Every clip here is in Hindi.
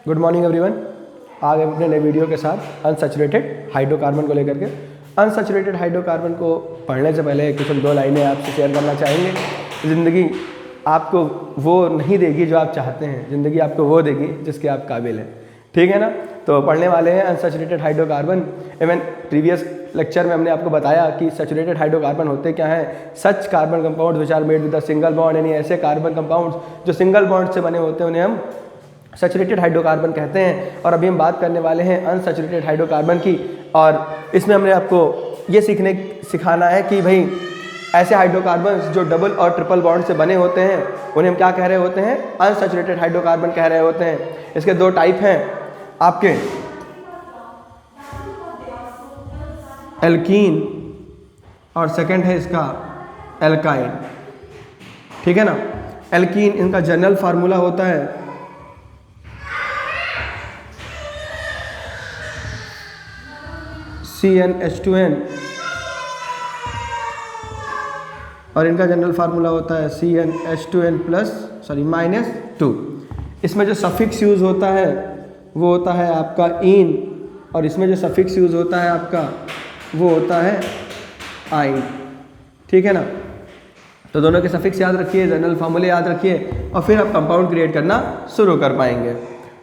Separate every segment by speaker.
Speaker 1: Good morning everyone. आज हम अपने नए वीडियो के साथ अनसैचुरेटेड हाइड्रोकार्बन को लेकर के अनसैचुरेटेड हाइड्रोकार्बन को पढ़ने से पहले कुछ हम 2 लाइनें आपसे शेयर करना चाहेंगे। ज़िंदगी आपको वो नहीं देगी जो आप चाहते हैं, ज़िंदगी आपको वो देगी जिसके आप काबिल हैं। ठीक है ना। तो पढ़ने वाले हैं unsaturated hydrocarbon. Even previous lecture में हमने आपको बताया कि सैचुरेटेड हाइड्रोकार्बन होते क्या हैं। Such carbon compound which are made with a single bond, यानी ऐसे कार्बन कंपाउंड्स जो सिंगल बॉन्ड से बने होते हैं उन्हें हम सैचुरेटेड हाइड्रोकार्बन कहते हैं। और अभी हम बात करने वाले हैं अनसैचुरेटेड हाइड्रोकार्बन की, और इसमें हमने आपको ये सिखाना है कि भाई ऐसे हाइड्रोकार्बन्स जो डबल और ट्रिपल बॉन्ड से बने होते हैं उन्हें हम क्या कह रहे होते हैं, अनसैचुरेटेड हाइड्रोकार्बन कह रहे होते हैं। इसके 2 टाइप हैं आपके, एल्कीन और सेकंड है इसका एल्काइन। ठीक है ना। एल्कीन इनका जनरल फार्मूला होता है CnH2n और इनका जनरल फार्मूला होता है CnH2n -2। इसमें जो सफिक्स यूज़ होता है वो होता है आपका इन, और इसमें जो सफिक्स यूज़ होता है आपका वो होता है आइन। ठीक है ना। तो दोनों के सफिक्स याद रखिए, जनरल फार्मूले याद रखिए, और फिर आप कंपाउंड क्रिएट करना शुरू कर पाएंगे।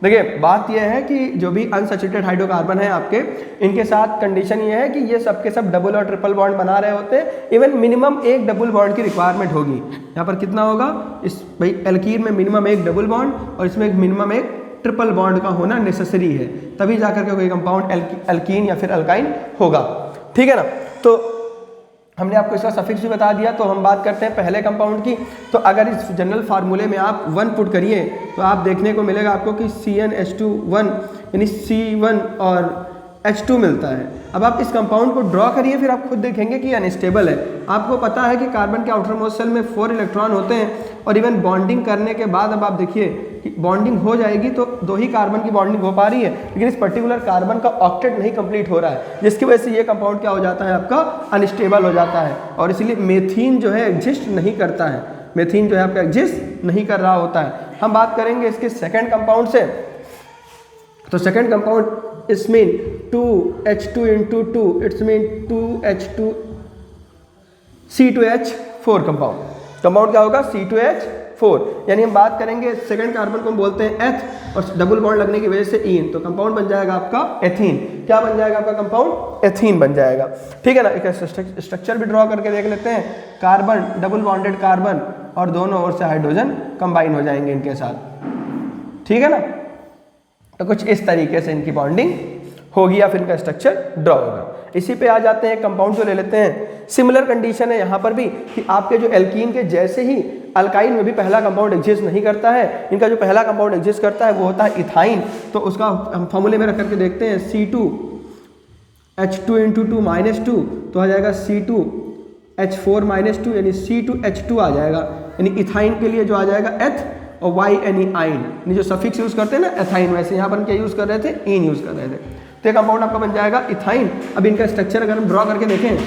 Speaker 1: देखिए बात यह है कि जो भी अनसैचुरेटेड हाइड्रोकार्बन है आपके, इनके साथ कंडीशन ये है कि ये सबके सब डबल और ट्रिपल बॉन्ड बना रहे होते हैं। इवन मिनिमम 1 डबल बॉन्ड की रिक्वायरमेंट होगी। यहाँ पर कितना होगा, इस भाई एल्कीन में मिनिमम 1 डबल बॉन्ड और इसमें एक मिनिमम 1 ट्रिपल बॉन्ड का होना नेसेसरी है, तभी जाकर के कोई कंपाउंड एल्कीन या फिर अल्काइन होगा। ठीक है ना। तो हमने आपको इसका सफिक्स भी बता दिया। तो हम बात करते हैं पहले कंपाउंड की। तो अगर इस जनरल फार्मूले में आप 1 पुट करिए तो आप देखने को मिलेगा आपको कि CnH2 यानी C1 और H2 मिलता है। अब आप इस कंपाउंड को ड्रॉ करिए, फिर आप खुद देखेंगे कि अनस्टेबल है। आपको पता है कि कार्बन के आउटर मोस्ट शेल में 4 इलेक्ट्रॉन होते हैं, और इवन बॉन्डिंग करने के बाद अब आप देखिए कि बॉन्डिंग हो जाएगी तो 2 ही कार्बन की बॉन्डिंग हो पा रही है, लेकिन इस पर्टिकुलर कार्बन का ऑक्टेट नहीं कंप्लीट हो रहा है, जिसकी वजह से ये कंपाउंड क्या हो जाता है, आपका अनस्टेबल हो जाता है। और इसलिए मेथीन जो है एग्जिस्ट नहीं करता है, मेथीन जो है आपका एग्जिस्ट नहीं कर रहा होता है। हम बात करेंगे इसके सेकेंड कंपाउंड से। तो second compound it's mean 2H2 × 2, it's mean 2H2 C2H4 compound क्या होगा, C2H4। यानी हम बात करेंगे सेकंड कार्बन को हम बोलते हैं एथ, और डबल बॉन्ड लगने की वजह से इन, तो कंपाउंड बन जाएगा आपका एथीन। क्या बन जाएगा आपका कंपाउंड, एथीन बन जाएगा। ठीक है ना। एक स्ट्रक्चर भी ड्रॉ करके देख लेते हैं। कार्बन डबल बॉन्डेड कार्बन, और दोनों ओर से हाइड्रोजन कंबाइन हो जाएंगे इनके साथ। ठीक है ना। तो कुछ इस तरीके से इनकी बॉन्डिंग होगी या फिर इनका स्ट्रक्चर ड्रॉ होगा। इसी पे आ जाते हैं, कंपाउंड जो ले लेते हैं। सिमिलर कंडीशन है यहाँ पर भी कि आपके जो एल्कीन के जैसे ही अल्काइन में भी पहला कंपाउंड एग्जिस्ट नहीं करता है। इनका जो पहला कंपाउंड एग्जिस्ट करता है वो होता है इथाइन। तो उसका हम फॉर्मूले में रख करके देखते हैं, C2H2 × 2 -2, तो आ जाएगा C2H4 -2, यानी C2H2 आ जाएगा। यानी इथाइन के लिए जो आ जाएगा एथ, और वाई यानी आइन, यानी जो सफिक्स यूज़ करते हैं ना एथाइन, वैसे यहाँ पर क्या यूज़ कर रहे थे, इन यूज़ कर रहे थे। तो ये कंपाउंड आपका बन जाएगा इथाइन। अब इनका स्ट्रक्चर अगर हम ड्रॉ करके देखें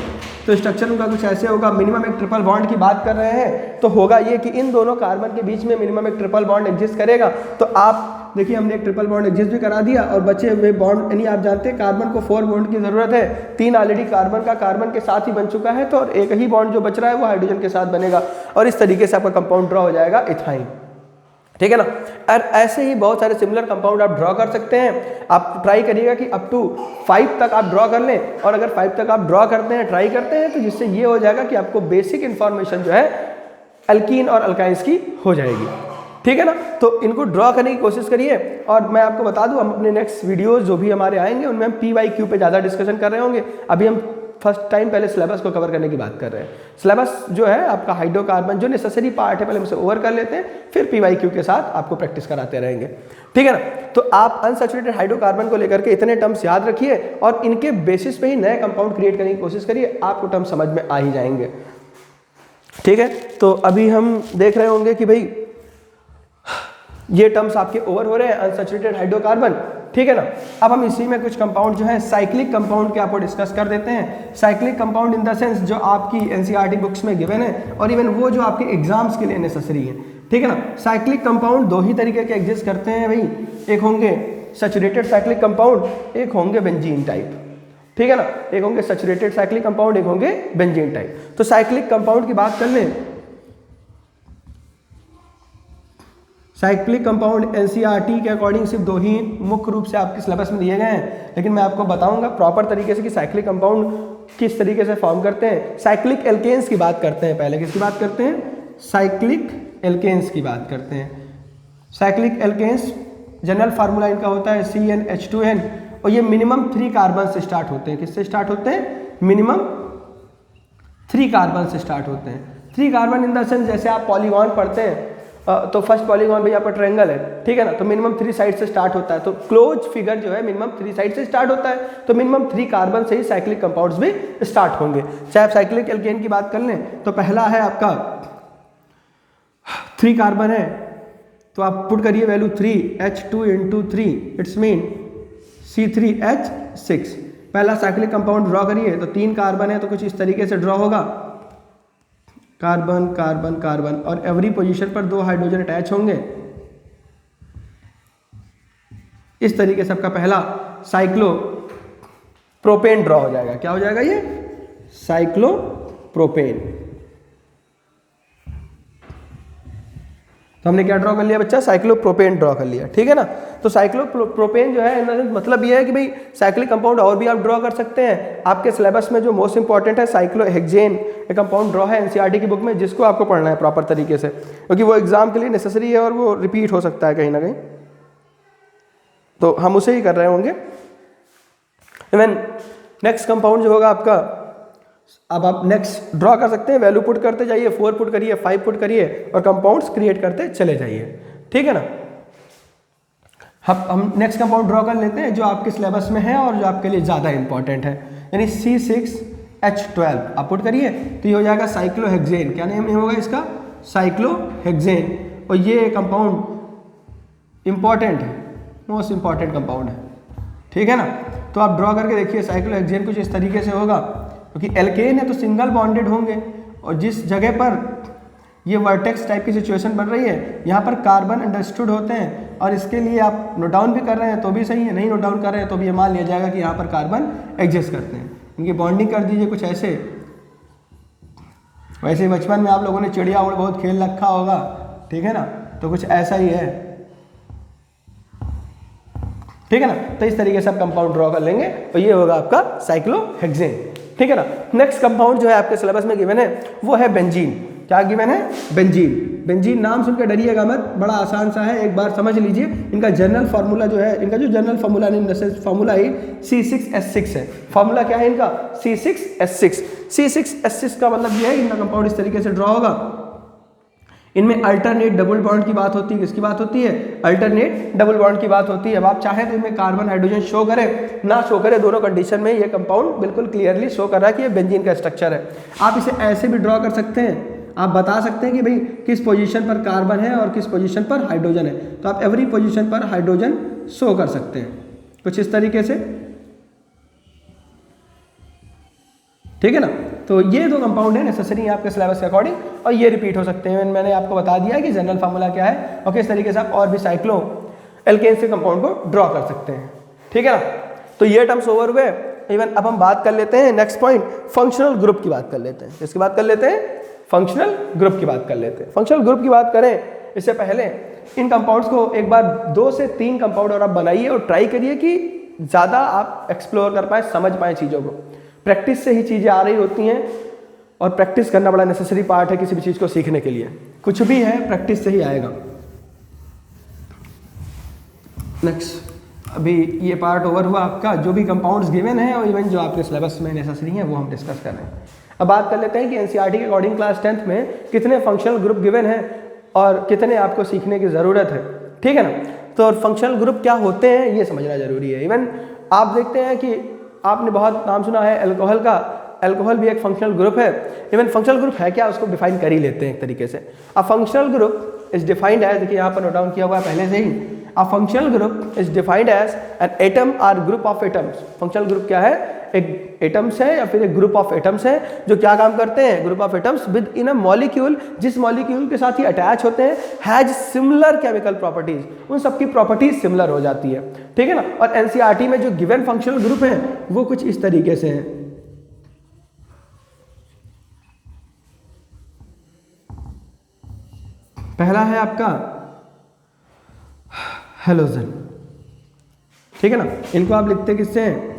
Speaker 1: तो स्ट्रक्चर उनका कुछ ऐसे होगा। मिनिमम 1 ट्रिपल बॉन्ड की बात कर रहे हैं, तो होगा ये कि इन दोनों कार्बन के बीच में मिनिमम 1 ट्रिपल बॉन्ड एग्जिस्ट करेगा। तो आप देखिए हमने 1 ट्रिपल बॉन्ड एग्जिस्ट भी करा दिया, और बचे हुए बॉन्ड, यानी आप जानते हैं कार्बन को 4 बॉन्ड की ज़रूरत है। 3 ऑलरेडी कार्बन के साथ ही बन चुका है, तो और एक ही बॉन्ड जो बच रहा है वो हाइड्रोजन के साथ बनेगा, और इस तरीके से आपका कंपाउंड ड्रॉ हो जाएगा इथाइन। ठीक है ना। और ऐसे ही बहुत सारे सिमिलर कंपाउंड आप ड्रॉ कर सकते हैं। आप ट्राई करिएगा कि अप टू 5 तक आप ड्रॉ कर लें, और अगर 5 तक आप ड्रॉ करते हैं, ट्राई करते हैं, तो जिससे ये हो जाएगा कि आपको बेसिक इन्फॉर्मेशन जो है एल्कीन और अल्काइंस की हो जाएगी। ठीक है ना। तो इनको ड्रॉ करने की कोशिश करिए। और मैं आपको बता दूं, हम अपने नेक्स्ट वीडियोस जो भी हमारे आएंगे उनमें हम PYQ पे ज़्यादा डिस्कशन कर रहे होंगे। अभी हम फर्स्ट टाइम पहले सिलेबस को कवर करने की बात कर रहे हैं। सिलेबस जो है आपका हाइड्रोकार्बन जो नेसेसरी पार्ट है पहले हम उसे ओवर कर लेते हैं, फिर PYQ के साथ आपको प्रैक्टिस कराते रहेंगे। ठीक है ना। तो आप अनसैचुरेटेड हाइड्रोकार्बन को लेकर के इतने टर्म्स याद रखिए, और इनके बेसिस पे ही नए कंपाउंड क्रिएट करने की कोशिश करिए, आपको टर्म समझ में आ ही जाएंगे। ठीक है। तो अभी हम देख रहे होंगे कि भाई ये टर्म्स आपके ओवर हो रहे हैं, अनसैचुरेटेड हाइड्रोकार्बन। ठीक है ना। अब हम इसी में कुछ कंपाउंड जो है साइक्लिक कंपाउंड के आपको डिस्कस कर देते हैं। Cyclic compound in the sense जो आपकी NCERT बुक्स में गिवन है, और इवन वो जो आपके एग्जाम्स के लिए नेसेसरी है। ठीक है ना। साइक्लिक कंपाउंड 2 ही तरीके के एग्जिस्ट करते हैं भाई, एक होंगे सैचुरेटेड साइक्लिक कंपाउंड, एक होंगे बेंजीन टाइप, ठीक है ना। एक होंगे सैचुरेटेड साइक्लिक कंपाउंड, एक होंगे बेंजीन टाइप। तो साइक्लिक कंपाउंड की बात कर लें, साइक्लिक कंपाउंड एनसीईआरटी के अकॉर्डिंग सिर्फ 2 ही मुख्य रूप से आपके सिलेबस में दिए गए हैं, लेकिन मैं आपको बताऊंगा प्रॉपर तरीके से कि साइक्लिक कंपाउंड किस तरीके से फॉर्म करते हैं। साइक्लिक एल्केन्स की बात करते हैं, पहले किसकी बात करते हैं, साइक्लिक एल्केन्स की बात करते हैं। साइक्लिक एल्केन्स जनरल फार्मूला इनका होता है CnH2n, और ये मिनिमम 3 कार्बन से स्टार्ट होते हैं। किससे स्टार्ट होते हैं, मिनिमम 3 कार्बन से स्टार्ट होते हैं। 3 कार्बन इन द सेंस जैसे आप पॉलीगॉन पढ़ते हैं तो फर्स्ट पॉलीगॉन भाई आपका ट्रायंगल है, ठीक है ना, तो मिनिमम 3 साइड से स्टार्ट होता है। तो क्लोज फिगर जो है मिनिमम 3 साइड से स्टार्ट होता है, तो मिनिमम 3 कार्बन से ही साइक्लिक कंपाउंड्स भी स्टार्ट होंगे। चाहे आप साइक्लिक एल्केन की बात कर लें तो पहला है आपका 3 कार्बन है, तो आप पुट करिए value 3H2 × 3, it's mean C3H6। पहला साइक्लिक कंपाउंड ड्रॉ करिए, तो 3 कार्बन है तो कुछ इस तरीके से ड्रॉ होगा, कार्बन कार्बन कार्बन, और एवरी पोजीशन पर 2 हाइड्रोजन अटैच होंगे। इस तरीके से आपका पहला साइक्लोप्रोपेन ड्रॉ हो जाएगा। क्या हो जाएगा ये, साइक्लोप्रोपेन। तो हमने क्या ड्रॉ कर लिया बच्चा, साइक्लोप्रोपेन ड्रॉ कर लिया, ठीक है ना। तो साइक्लोप्रोपेन जो है मतलब ये है कि भाई साइक्लिक कंपाउंड और भी आप ड्रॉ कर सकते हैं। आपके सिलेबस में जो मोस्ट इंपॉर्टेंट है साइक्लोहेक्सेन, एक कंपाउंड ड्रॉ है एनसीईआरटी की बुक में, जिसको आपको पढ़ना है प्रॉपर तरीके से, क्योंकि वो एग्जाम के लिए नेसेसरी है और वो रिपीट हो सकता है कहीं ना कहीं, तो हम उसे ही कर रहे होंगे। इवन नेक्स्ट कंपाउंड जो होगा आपका, अब आप नेक्स्ट ड्रॉ कर सकते हैं, वैल्यू पुट करते जाइए, 4 पुट करिए, 5 पुट करिए और कंपाउंड्स क्रिएट करते चले जाइए, ठीक है ना। हम नेक्स्ट कंपाउंड ड्रॉ कर लेते हैं जो आपके सिलेबस में है और जो आपके लिए ज़्यादा इंपॉर्टेंट है, यानी C6H12 आप पुट करिए, तो ये हो जाएगा साइक्लोहेक्सेन। क्या नेम होगा इसका, साइक्लोहेक्सेन। और ये कंपाउंड इंपॉर्टेंट है, मोस्ट इंपॉर्टेंट कंपाउंड है, ठीक है ना। तो आप ड्रॉ करके देखिए, साइक्लोहेक्सेन कुछ इस तरीके से होगा, क्योंकि एल्केन है तो सिंगल बॉन्डेड होंगे, और जिस जगह पर ये वर्टेक्स टाइप की सिचुएशन बन रही है यहाँ पर कार्बन अंडरस्टूड होते हैं, और इसके लिए आप नोट डाउन भी कर रहे हैं तो भी सही है, नहीं नोट डाउन कर रहे हैं तो भी ये मान लिया जाएगा कि यहाँ पर कार्बन एग्जिस्ट करते हैं। इनकी बॉन्डिंग कर दीजिए कुछ ऐसे। वैसे बचपन में आप लोगों ने चिड़िया उड़ बहुत खेल रखा होगा, ठीक है ना, तो कुछ ऐसा ही है, ठीक है ना। तो इस तरीके से आप कंपाउंड ड्रॉ कर लेंगे और ये होगा आपका साइक्लोहेक्सेन, ठीक है ना। नेक्स्ट कंपाउंड जो है आपके सिलेबस में गिवन है वो है बेंजीन। क्या गिवन है, बेंजीन। बेंजीन नाम सुनकर डरिएगा मत, बड़ा आसान सा है, एक बार समझ लीजिए। इनका जनरल फार्मूला जो है, इनका जो जनरल फार्मूला नहीं फार्मूला ही C6H6 है। फार्मूला क्या है इनका, C6H6। C6H6 का मतलब ये है इनका कंपाउंड इस तरीके से ड्रॉ होगा। इनमें अल्टरनेट डबल बॉन्ड की बात होती है, किसकी बात होती है, अल्टरनेट डबल बॉन्ड की बात होती है। अब आप चाहें तो इनमें कार्बन हाइड्रोजन शो करे ना शो करे, दोनों कंडीशन में ये कंपाउंड बिल्कुल क्लियरली शो कर रहा है कि ये बेंजीन का स्ट्रक्चर है। आप इसे ऐसे भी ड्रॉ कर सकते हैं, आप बता सकते हैं कि भाई किस पोजीशन पर कार्बन है और किस पोजीशन पर हाइड्रोजन है, तो आप एवरी पोजीशन पर हाइड्रोजन शो कर सकते हैं कुछ इस तरीके से, ठीक है ना। तो ये 2 कंपाउंड है नेसेसरी है आपके सिलेबस के अकॉर्डिंग, और ये रिपीट हो सकते हैं। मैंने आपको बता दिया है कि जनरल फार्मूला क्या है और किस तरीके से आप और भी साइक्लो एल्केन से कंपाउंड को ड्रॉ कर सकते हैं, ठीक है ना। तो ये टर्म्स ओवर हुए। इवन अब हम बात कर लेते हैं नेक्स्ट पॉइंट, फंक्शनल ग्रुप की बात कर लेते हैं। इसकी बात कर लेते हैं, फंक्शनल ग्रुप की बात कर लेते हैं। फंक्शनल ग्रुप की बात करें इससे पहले इन कंपाउंड्स को एक बार 2 से 3 कंपाउंड और आप बनाइए और ट्राई करिए कि ज़्यादा आप एक्सप्लोर कर पाए, समझ पाए चीज़ों को। प्रैक्टिस से ही चीज़ें आ रही होती हैं और प्रैक्टिस करना बड़ा नेसेसरी पार्ट है किसी भी चीज़ को सीखने के लिए। कुछ भी है प्रैक्टिस से ही आएगा। नेक्स्ट, अभी ये पार्ट ओवर हुआ आपका, जो भी कंपाउंड्स गिवन है और इवन जो आपके सिलेबस में नेसेसरी हैं वो हम डिस्कस कर रहे हैं। अब बात कर लेते हैं कि एनसीईआरटी के अकॉर्डिंग क्लास 10th में कितने फंक्शनल ग्रुप गिवन हैं और कितने आपको सीखने की ज़रूरत है, ठीक है ना। तो फंक्शनल ग्रुप क्या होते हैं ये समझना जरूरी है। इवन आप देखते हैं कि आपने बहुत नाम सुना है अल्कोहल का, अल्कोहल भी एक फंक्शनल ग्रुप है। इवन फंक्शनल ग्रुप है क्या, उसको डिफाइन कर ही लेते हैं एक तरीके से। अब फंक्शनल ग्रुप इज डिफाइंड है, देखिए यहाँ पर नोट डाउन किया हुआ है पहले से ही, a functional group is defined as an atom or group of atoms. Functional group क्या है? एक एटम्स है या फिर एक ग्रुप ऑफ एटम्स है जो क्या काम करते हैं? Group of atoms with in a molecule, जिस मॉलिक्यूल के साथ ही अटैच होते हैं, हैज सिमिलर केमिकल प्रॉपर्टीज, उन सबकी प्रॉपर्टीज सिमिलर हो जाती है, ठीक है ना। और एनसीईआरटी में जो गिवन फंक्शनल ग्रुप है वो कुछ इस तरीके से हैं। पहला है आपका हेलोजन, ठीक है ना। इनको आप लिखते किससे हैं?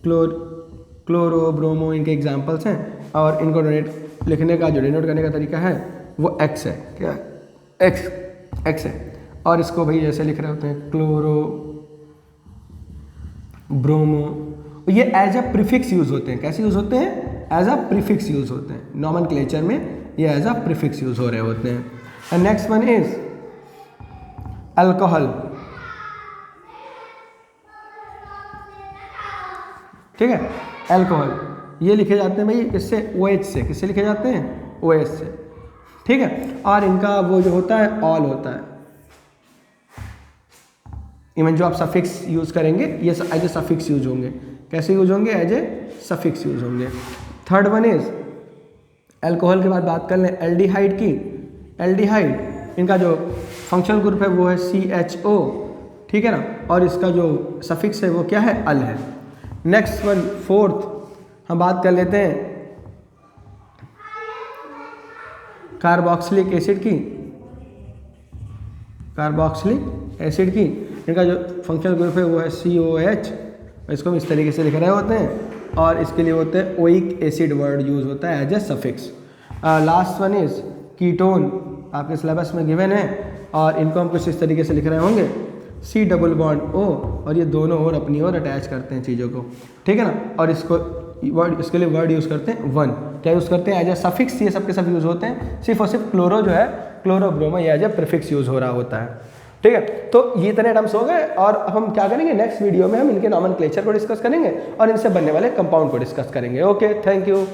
Speaker 1: क्लोरो, ब्रोमो, इनके एग्जाम्पल्स हैं। और इनको डोनेट लिखने का जो डिनोट करने का तरीका है वो एक्स है। क्या? एक्स है। और इसको भाई जैसे लिख रहे होते हैं क्लोरो, ब्रोमो, ये एज अ प्रीफिक्स यूज होते हैं। कैसे यूज होते हैं? एज अ प्रीफिक्स यूज होते हैं। नॉमेनक्लेचर में ये एज अ प्रीफिक्स यूज हो रहे होते हैं। And next one is alcohol, ठीक है। अल्कोहल ये लिखे जाते हैं भाई इससे OH से। किससे लिखे जाते हैं? OH से, ठीक है। और इनका वो जो होता है ऑल होता है। इवन जो आप सफिक्स यूज करेंगे ये एज ए सफिक्स यूज होंगे। कैसे यूज होंगे? एज ए सफिक्स यूज होंगे। थर्ड वन इज अल्कोहल के बाद बात कर लें एल्डिहाइड की। एल्डिहाइड इनका जो फंक्शनल ग्रुप है वो है CHO, ठीक है ना। और इसका जो सफिक्स है वो क्या है? अल है। नेक्स्ट वन, फोर्थ हम बात कर लेते हैं कार्बोक्सिलिक एसिड की। कार्बोक्सिलिक एसिड की इनका जो फंक्शनल ग्रुप है वो है COH। इसको हम इस तरीके से लिख रहे होते हैं। और इसके लिए होते हैं ओइक एसिड वर्ड यूज होता है as a suffix. Last one is ketone, आपके सिलेबस में गिवन है। और इनको हम कुछ इस तरीके से लिख रहे होंगे C डबल बॉन्ड O, और ये दोनों और अपनी ओर अटैच करते हैं चीज़ों को, ठीक है ना। और इसको वर्ड, इसके लिए वर्ड यूज़ करते हैं वन। क्या यूज़ करते हैं? As a suffix. ये सब के सब यूज़ होते हैं। सिर्फ और सिर्फ क्लोरो जो है, क्लोरो ब्रोमो, ये एज ए प्रीफिक्स यूज़ हो रहा होता है, ठीक है। तो ये इतने टर्म्स हो गए। और अब हम क्या करेंगे? नेक्स्ट वीडियो में हम इनके नॉमेनक्लेचर को डिस्कस करेंगे और इनसे बनने वाले कंपाउंड को डिस्कस करेंगे। Okay, thank you.